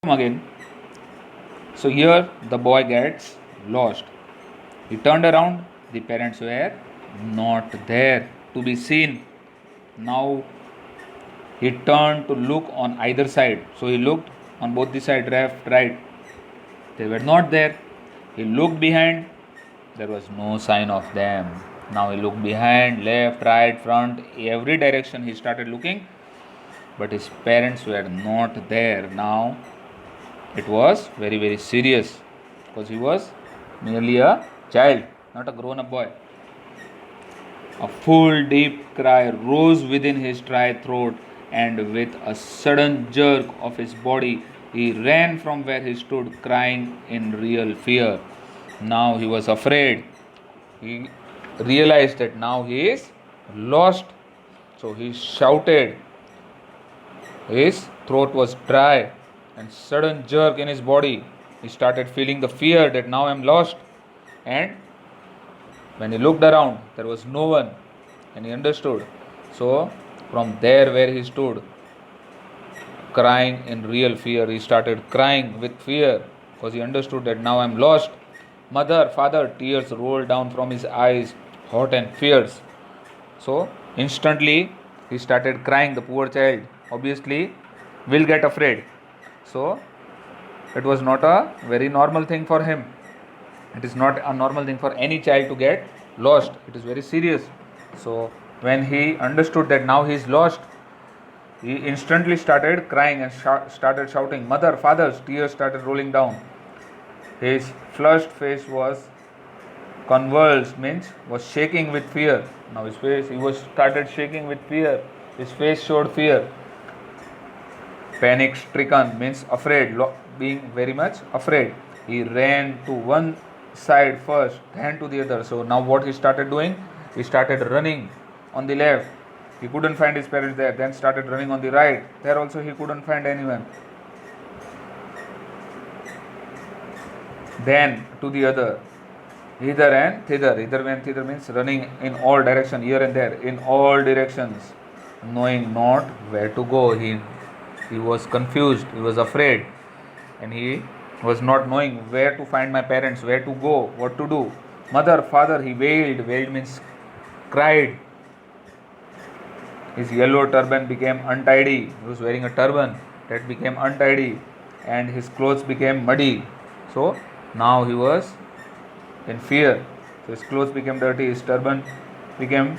again. So here the boy gets lost. He turned around, the parents were not there to be seen. Now he turned to look on either side. So he looked on both the side, left, right. They were not there. He looked behind, there was no sign of them. Now he looked behind, left, right, front, every direction he started looking, but his parents were not there. Now it was very, very serious because he was merely a child, not a grown up boy. A full deep cry rose within his dry throat, and with a sudden jerk of his body, he ran from where he stood, crying in real fear. Now he was afraid. He realized that now he is lost. So he shouted. His throat was dry and sudden jerk in his body. He started feeling the fear that now I am lost. And when he looked around, there was no one, and he understood. So from there where he stood, crying in real fear, he started crying with fear because he understood that now I am lost. Mother, father, tears rolled down from his eyes, hot and fierce. So instantly he started crying. The poor child obviously will get afraid. So it was not a very normal thing for him. It is not a normal thing for any child to get lost. It is very serious. So when he understood that now he is lost, he instantly started crying and started shouting, Mother, father, tears started rolling down. His flushed face was convulsed, means was shaking with fear. Now his face, he was started shaking with fear. His face showed fear. Panic stricken means afraid, being very much afraid. He ran to one side first, then to the other. So now what he started doing? He started running on the left. He couldn't find his parents there. Then started running on the right. There also he couldn't find anyone. Then to the other. Hither and thither. Hither and thither means running in all directions, here and there, in all directions, knowing not where to go. He was confused, he was afraid, and he was not knowing where to find my parents, where to go, what to do. Mother, father, he wailed. Wailed means cried. His yellow turban became untidy. He was wearing a turban that became untidy, and his clothes became muddy. So now he was in fear. So his clothes became dirty, his turban became,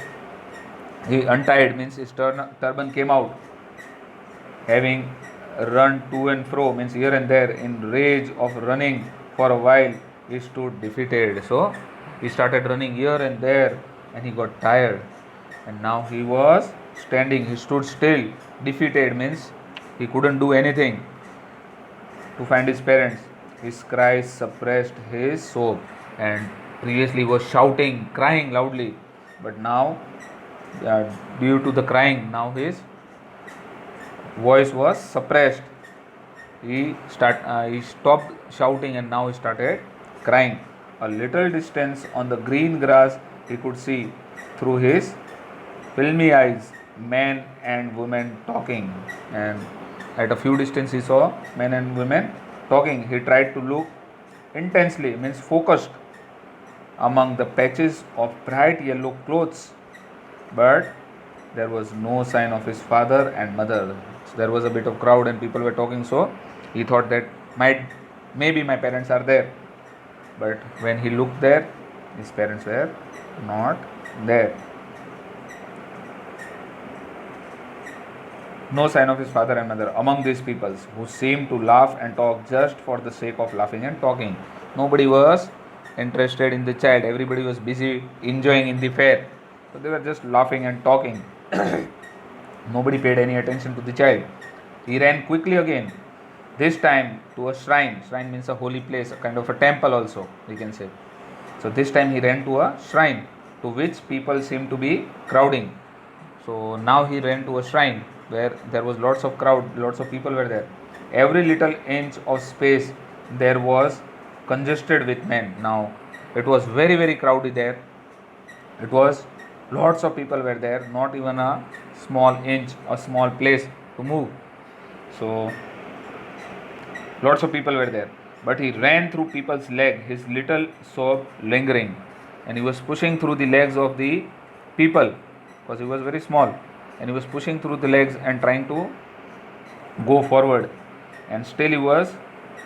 he untied means his turban came out. Having run to and fro means here and there, in rage of running for a while, he stood defeated. So he started running here and there, and he got tired, and now he was standing. He stood still. Defeated means he couldn't do anything to find his parents. His cries suppressed his sob, and previously was shouting, crying loudly, but now due to the crying, now his voice was suppressed. He stopped shouting, and now he started crying. A little distance on the green grass, he could see through his filmy eyes men and women talking, and at a few distance he saw men and women talking. He tried to look intensely, means focused, among the patches of bright yellow clothes, but there was no sign of his father and mother. So there was a bit of crowd and people were talking, so he thought that maybe my parents are there. But when he looked there, his parents were not there. No sign of his father and mother among these peoples, who seemed to laugh and talk just for the sake of laughing and talking. Nobody was interested in the child. Everybody was busy enjoying in the fair. So they were just laughing and talking. Nobody paid any attention to the child. He ran quickly again, this time to a shrine. Shrine means a holy place, a kind of a temple also, we can say. So this time he ran to a shrine, to which people seemed to be crowding. So now he ran to a shrine where there was lots of crowd, lots of people were there. Every little inch of space there was congested with men. Now it was very, very crowded there. It was lots of people were there, not even a small inch, a small place to move. So Lots of people were there. But he ran through people's leg, his little sob lingering. And he was pushing through the legs of the people because he was very small. And he was pushing through the legs and trying to go forward. And still he was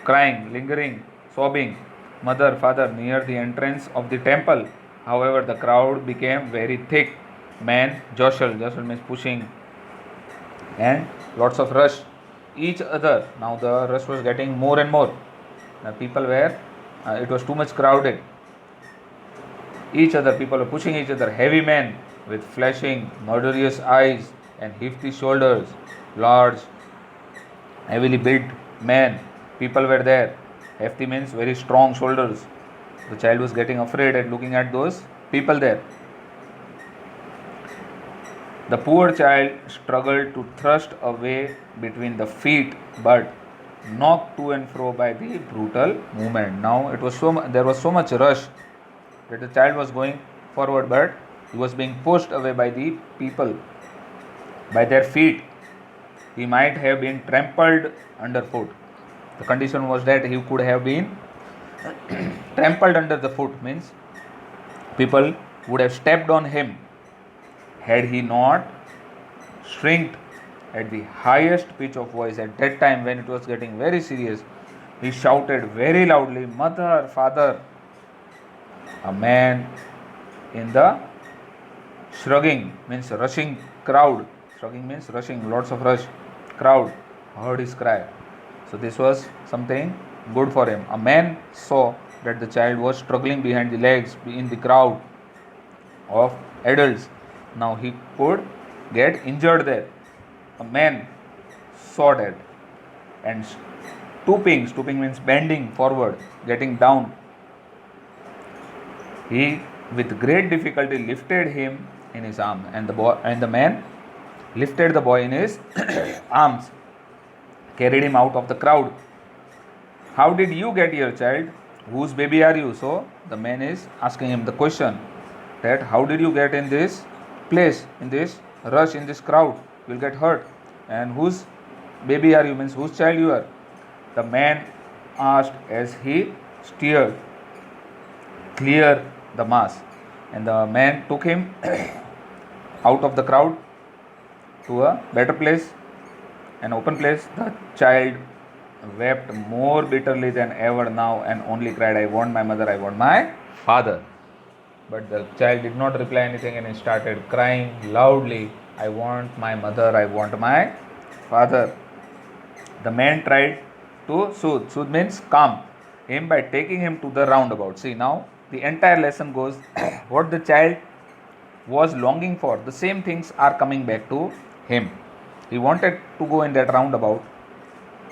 crying, lingering, sobbing, mother, father, near the entrance of the temple. However, the crowd became very thick. Man jostled means pushing, and lots of rush each other. Now the rush was getting more and more. The people were, it was too much crowded. Each other, people were pushing each other. Heavy men with flashing, murderous eyes and hefty shoulders, large, heavily built men. People were there. Hefty means very strong shoulders. The child was getting afraid at looking at those people there. The poor child struggled to thrust away between the feet, but knocked to and fro by the brutal movement. Now there was so much rush that the child was going forward, but he was being pushed away by the people, by their feet. He might have been trampled underfoot. The condition was that he could have been trampled under the foot, means people would have stepped on him had he not shrieked at the highest pitch of voice. At that time, when it was getting very serious, he shouted very loudly, "Mother, father!" A man in the shrugging means rushing crowd. Shrugging means rushing, lots of rush crowd heard his cry. So this was something good for him. A man saw that the child was struggling behind the legs in the crowd of adults. Now he could get injured there. A man saw that, and stooping means bending forward, getting down. He with great difficulty lifted him in his arm, and the man lifted the boy in his arms, carried him out of the crowd. "How did you get here, child? Whose baby are you?" So the man is asking him the question that how did you get in this place, in this rush, in this crowd? You will get hurt. And whose baby are you, means whose child you are? The man asked as he steered clear the mass. And the man took him out of the crowd to a better place, an open place. The child wept more bitterly than ever now and only cried, "I want my mother, I want my father." But the child did not reply anything, and he started crying loudly, "I want my mother, I want my father." The man tried to soothe. Soothe means calm him by taking him to the roundabout. See, now the entire lesson goes what the child was longing for. The same things are coming back to him. He wanted to go in that roundabout.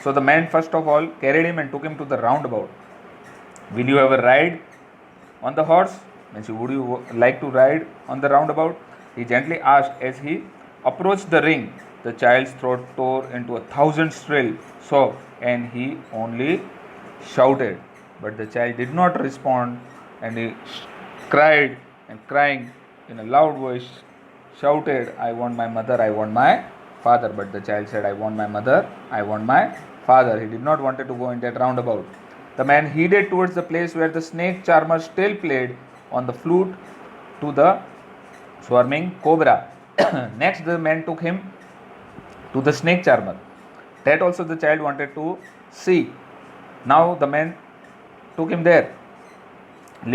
So the man first of all carried him and took him to the roundabout. "Will you ever ride on the horse?" Means, would you like to ride on the roundabout? He gently asked as he approached the ring. The child's throat tore into 1,000 shrill sobs, and he only shouted. But the child did not respond, and he cried and crying in a loud voice shouted, "I want my mother, I want my father." But the child said, "I want my mother, I want my father." He did not want to go in that roundabout. The man headed towards the place where the snake charmer still played on the flute to the swarming cobra. Next, the man took him to the snake charmer. That also the child wanted to see. Now the man took him there.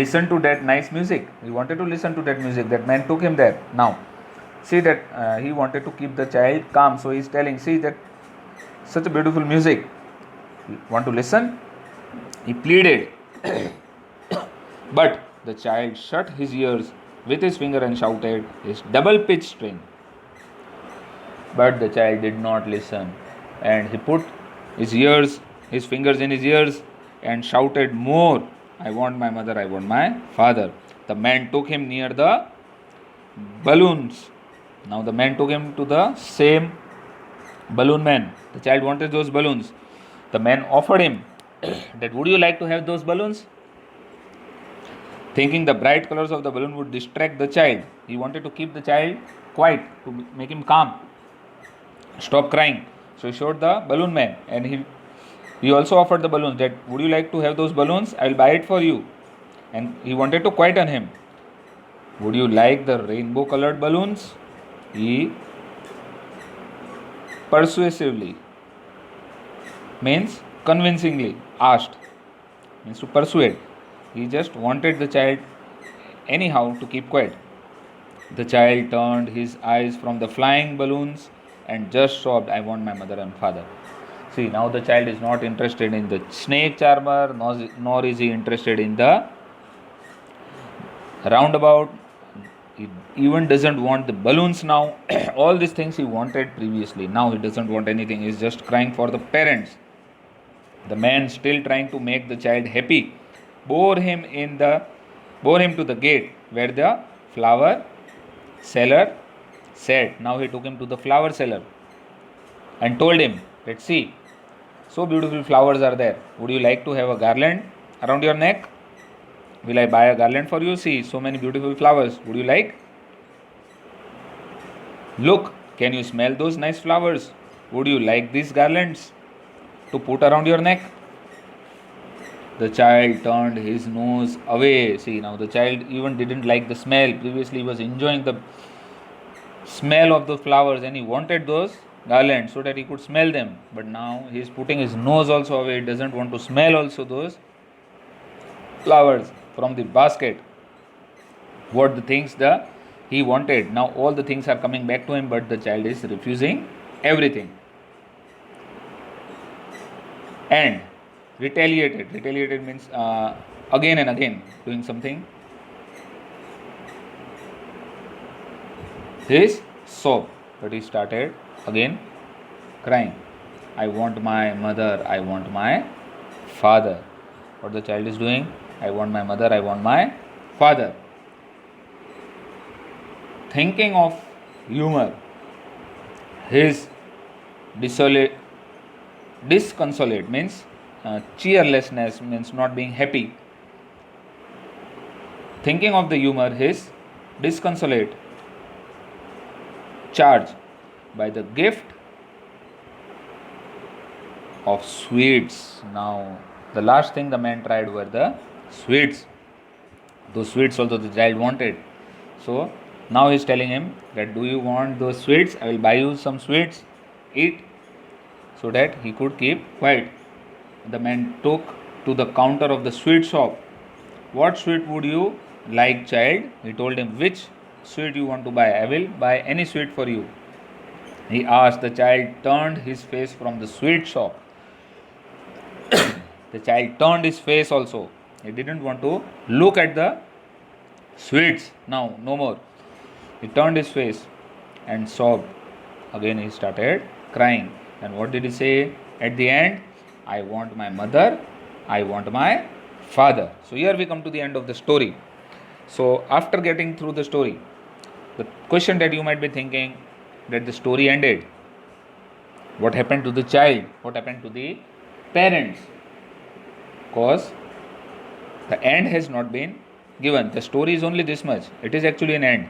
Listen to that nice music. He wanted to listen to that music. That man took him there. Now, see that he wanted to keep the child calm. So he is telling, "See that such a beautiful music. Want to listen?" He pleaded. But the child shut his ears with his finger and shouted his double-pitched strain. But the child did not listen, and he put his fingers in his ears and shouted more, "I want my mother, I want my father." The man took him near the balloons. Now the man took him to the same balloon man. The child wanted those balloons. The man offered him that, "Would you like to have those balloons?" Thinking the bright colors of the balloon would distract the child, he wanted to keep the child quiet, to make him calm, stop crying. So he showed the balloon man, and he He also offered the balloons, that would you like to have those balloons? I will buy it for you. And he wanted to quieten him. Would you like the rainbow colored balloons? He persuasively, means convincingly, asked, means to persuade. He just wanted the child anyhow to keep quiet. The child turned his eyes from the flying balloons and just sobbed, I want my mother and father. See, now the child is not interested in the snake charmer, nor is he interested in the roundabout. He even doesn't want the balloons now. All these things he wanted previously. Now he doesn't want anything. He's just crying for the parents. The man, still trying to make the child happy, bore him to the gate where the flower seller sat. Now he took him to the flower seller and told him, let's see, so beautiful flowers are there. Would you like to have a garland around your neck? Will I buy a garland for you? See, so many beautiful flowers. Would you like? Look, can you smell those nice flowers? Would you like these garlands to put around your neck? The child turned his nose away. See, now the child even didn't like the smell. Previously, he was enjoying the smell of the flowers and he wanted those garlands so that he could smell them. But now he is putting his nose also away. He doesn't want to smell also those flowers from the basket. What the things he wanted, now all the things are coming back to him, but the child is refusing everything. And retaliated means again and again doing something. His sob, but he started again crying, I want my mother, I want my father. What the child is doing? I want my mother, I want my father. Thinking of humor, his disconsolate means cheerlessness, means not being happy. Thinking of the humor, his disconsolate charge by the gift of sweets. Now, the last thing the man tried were the sweets. Those sweets also the child wanted. So, now he is telling him that, do you want those sweets? I will buy you some sweets. Eat. So that he could keep quiet. The man took to the counter of the sweet shop. What sweet would you like, child? He told him, which sweet you want to buy? I will buy any sweet for you. He asked. The child turned his face from the sweet shop. The child turned his face also. He didn't want to look at the sweets now, no more. He turned his face and sobbed. Again he started crying. And what did he say at the end? I want my mother, I want my father. So here we come to the end of the story. So after getting through the story, the question that you might be thinking, that the story ended. What happened to the child? What happened to the parents? Because the end has not been given. The story is only this much. It is actually an end.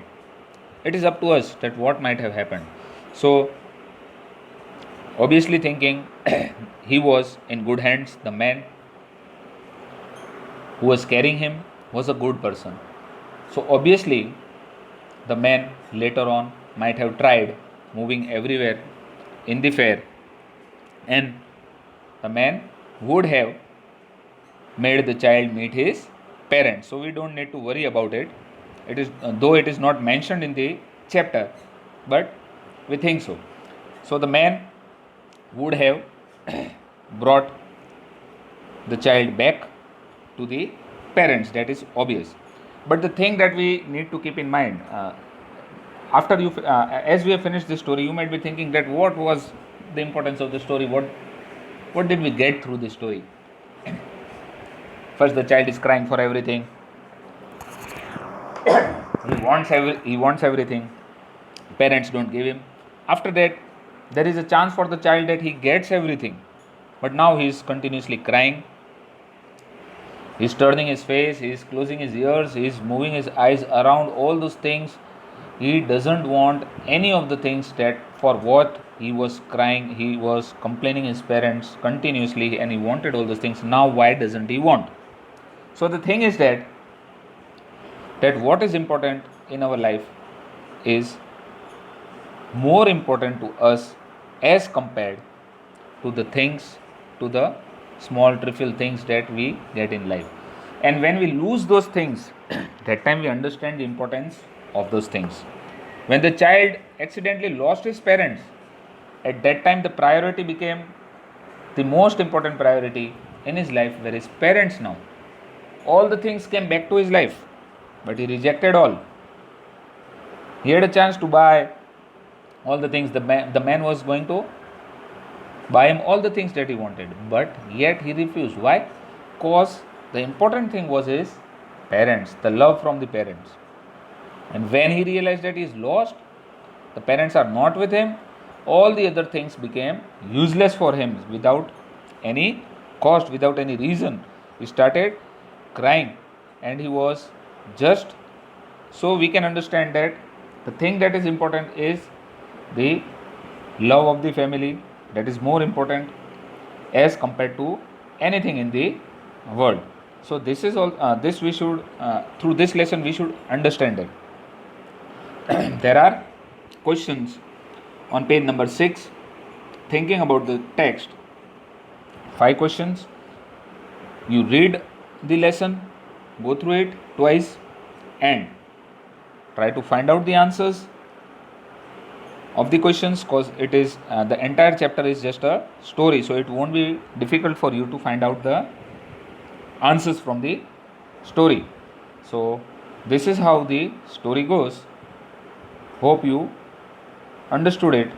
It is up to us that what might have happened. So obviously thinking he was in good hands. The man who was carrying him was a good person. So obviously the man later on might have tried moving everywhere in the fair, and the man would have made the child meet his parents. So we don't need to worry about it. It is though it is not mentioned in the chapter, but we think so. So the man would have brought the child back to the parents. That is obvious. But the thing that we need to keep in mind, after you, as we have finished this story, you might be thinking that what was the importance of the story? What did we get through the story? First, the child is crying for everything. He wants everything. Parents don't give him. After that, there is a chance for the child that he gets everything. But now he is continuously crying. He is turning his face, he is closing his ears, he is moving his eyes around all those things. He doesn't want any of the things that for what he was crying, he was complaining his parents continuously, and he wanted all those things. Now why doesn't he want? So the thing is that what is important in our life is more important to us as compared to the things, to the small trivial things that we get in life. And when we lose those things, that time we understand the importance of those things. When the child accidentally lost his parents, at that time the priority became the most important priority in his life were his parents. Now all the things came back to his life, but he rejected all. He had a chance to buy all the things. The man was going to buy him all the things that he wanted, but yet he refused. Why? Because the important thing was his parents, the love from the parents. And when he realized that he is lost, the parents are not with him, all the other things became useless for him without any cost, without any reason. He started crying, and he was just. So we can understand that the thing that is important is the love of the family, that is more important as compared to anything in the world. So this is all, this we should, through this lesson we should understand it. There are questions on page number 6, thinking about the text. 5 questions. You read the lesson, go through it twice, and try to find out the answers of the questions, because it is the entire chapter is just a story, so it won't be difficult for you to find out the answers from the story. So this is how the story goes. Hope you understood it.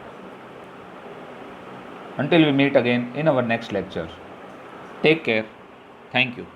Until we meet again in our next lecture, take care. Thank you.